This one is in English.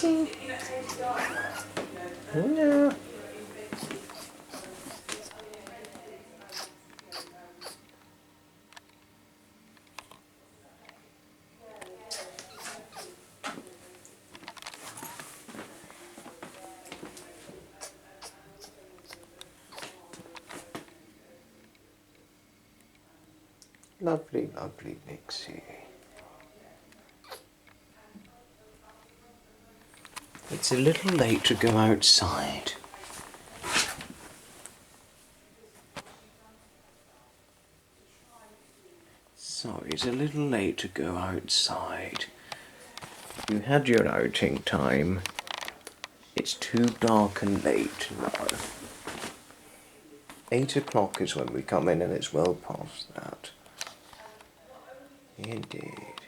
Nyxie? Yeah. Lovely, lovely Nyxie. It's a little late to go outside. Sorry, it's a little late to go outside. You had your outing time. It's too dark and late now. 8 o'clock is when we come in, and it's well past that. Indeed.